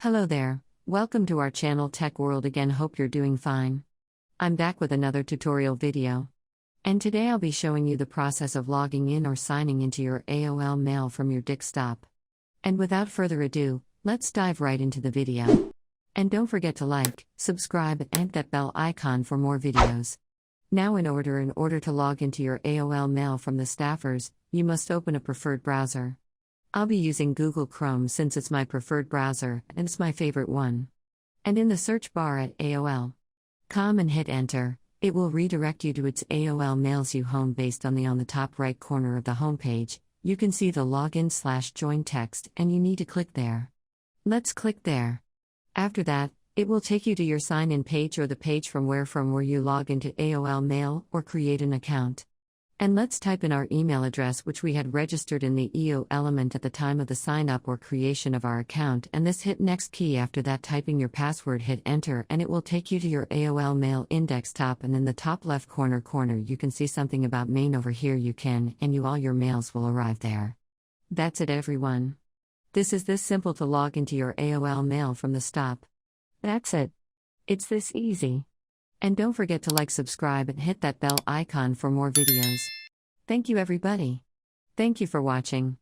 Hello there, welcome to our channel Tech World again. Hope you're doing fine. I'm back with another tutorial video. And today I'll be showing you the process of logging in or signing into your AOL Mail from your desktop. And without further ado, let's dive right into the video. And don't forget to like, subscribe, and hit that bell icon for more videos. Now in order to log into your AOL Mail from the staffers, you must open a preferred browser. I'll be using Google Chrome since it's my preferred browser, and it's my favorite one. And in the search bar at AOL.com and hit enter, it will redirect you to its AOL Mails You home. Based on the top right corner of the homepage, you can see the login/join text and you need to click there. Let's click there. After that, it will take you to your sign-in page or the page from where you log into AOL Mail or create an account. And let's type in our email address which we had registered in the EO element at the time of the sign-up or creation of our account, and hit next key. After that, typing your password, hit enter, and it will take you to your AOL Mail index top, and in the top left corner you can see something about main. Over here all your mails will arrive there. That's it, everyone. This is this simple to log into your AOL Mail from the stop. That's it. It's this easy. And don't forget to like, subscribe, and hit that bell icon for more videos. Thank you, everybody. Thank you for watching.